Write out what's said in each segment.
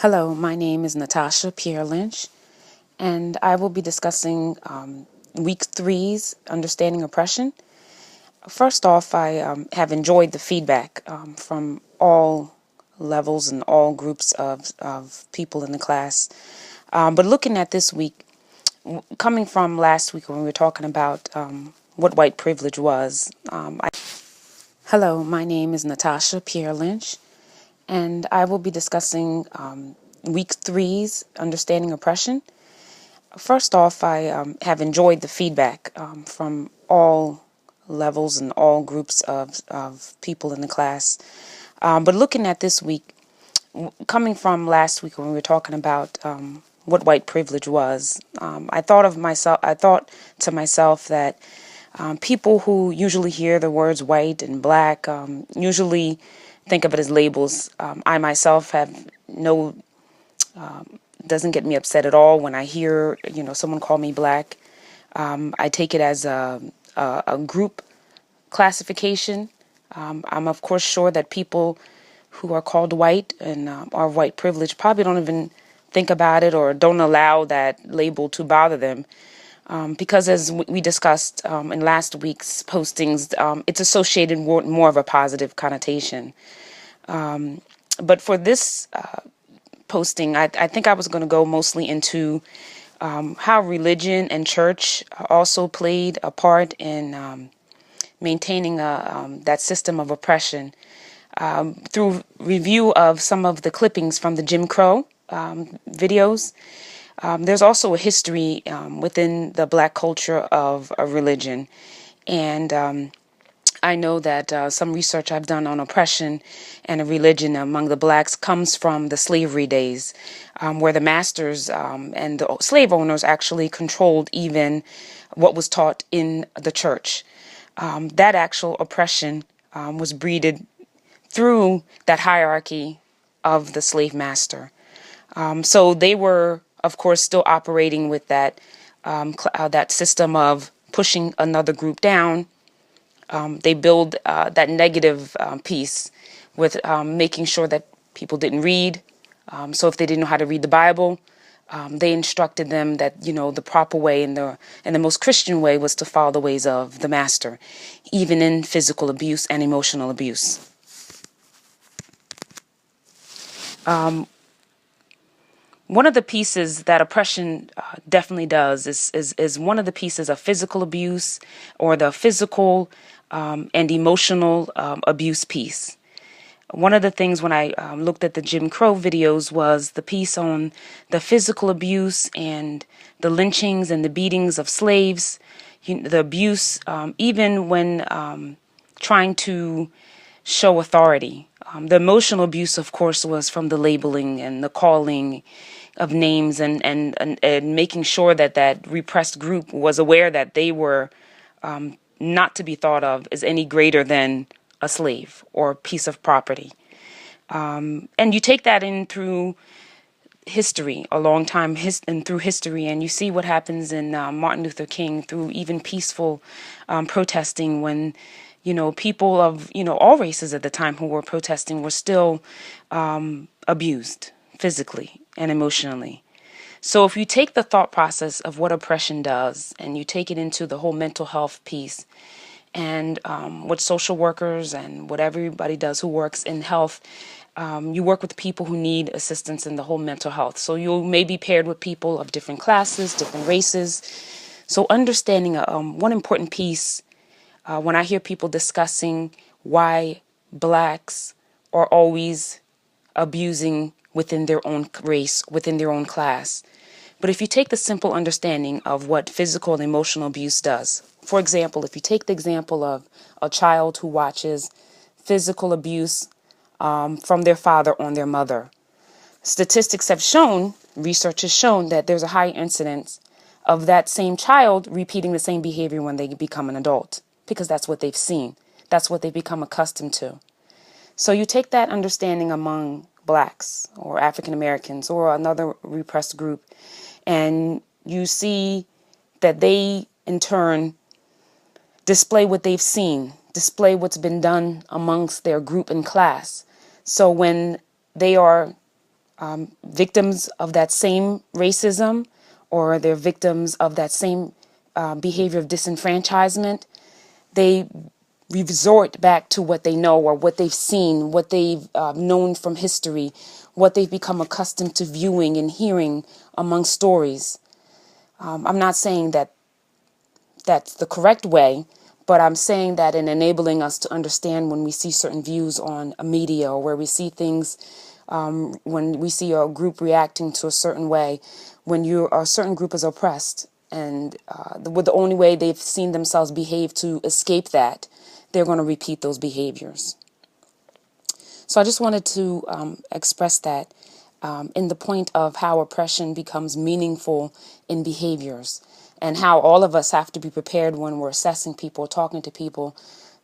Hello, my name is Natasha Pierre Lynch, and I will be discussing week three's understanding oppression. First off, I have enjoyed the feedback from all levels and all groups of people in the class. But looking at this week, coming from last week when we were talking about what white privilege was, hello, my name is Natasha Pierre Lynch, and I will be discussing week three's understanding oppression. First off, I have enjoyed the feedback from all levels and all groups of people in the class. But looking at this week, coming from last week when we were talking about what white privilege was, I thought to myself that people who usually hear the words white and black usually think of it as labels. I myself have no doesn't get me upset at all when I hear, someone call me black. I take it as a group classification. I'm of course sure that people who are called white and are white privileged probably don't even think about it or don't allow that label to bother them. Because as we discussed in last week's postings, it's associated with more of a positive connotation. But for this posting, I think I was going to go mostly into how religion and church also played a part in maintaining that system of oppression through review of some of the clippings from the Jim Crow videos. There's also a history within the black culture of a religion. And I know that some research I've done on oppression and a religion among the blacks comes from the slavery days, where the masters and the slave owners actually controlled even what was taught in the church. That actual oppression was breeded through that hierarchy of the slave master. So they were, of course, still operating with that system of pushing another group down. They build that negative piece with making sure that people didn't read. So if they didn't know how to read the Bible, they instructed them that the proper way and the most Christian way was to follow the ways of the master, even in physical abuse and emotional abuse. One of the pieces that oppression definitely does is one of the pieces of physical abuse or the physical and emotional abuse piece. One of the things when I looked at the Jim Crow videos was the piece on the physical abuse and the lynchings and the beatings of slaves, the abuse, even when trying to show authority. The emotional abuse, of course, was from the labeling and the calling of names and making sure that that repressed group was aware that they were not to be thought of as any greater than a slave or a piece of property. And you take that in through history, a long time and through history, and you see what happens in Martin Luther King through even peaceful protesting when, people of, all races at the time who were protesting were still abused physically and emotionally. So if you take the thought process of what oppression does and you take it into the whole mental health piece and what social workers and what everybody does who works in health, you work with people who need assistance in the whole mental health. So you may be paired with people of different classes, different races. So understanding one important piece when I hear people discussing why blacks are always abusing within their own race, within their own class. But if you take the simple understanding of what physical and emotional abuse does, for example, if you take the example of a child who watches physical abuse from their father on their mother, statistics have shown, research has shown that there's a high incidence of that same child repeating the same behavior when they become an adult, because that's what they've seen. That's what they've become accustomed to. So you take that understanding among blacks or African Americans or another repressed group, and you see that they, in turn, display what they've seen, display what's been done amongst their group and class. So when they are victims of that same racism, or they're victims of that same behavior of disenfranchisement, they resort back to what they know or what they've seen, what they've known from history, what they've become accustomed to viewing and hearing among stories. I'm not saying that that's the correct way, but I'm saying that in enabling us to understand when we see certain views on a media, or where we see things, when we see a group reacting to a certain way, when a certain group is oppressed, and the only way they've seen themselves behave to escape that, they're going to repeat those behaviors. So I just wanted to express that in the point of how oppression becomes meaningful in behaviors, and how all of us have to be prepared when we're assessing people, talking to people,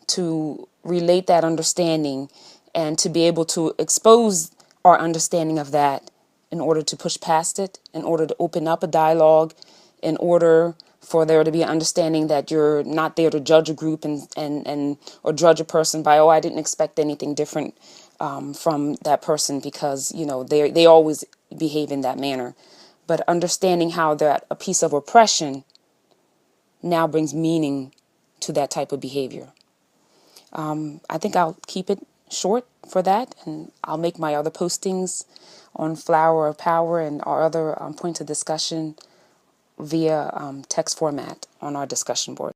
to relate that understanding and to be able to expose our understanding of that in order to push past it, in order to open up a dialogue, in order for there to be an understanding that you're not there to judge a group and or judge a person by, oh, I didn't expect anything different from that person because, they always behave in that manner. But understanding how that a piece of oppression now brings meaning to that type of behavior. I think I'll keep it short for that, and I'll make my other postings on Flower of Power and our other points of discussion via text format on our discussion board.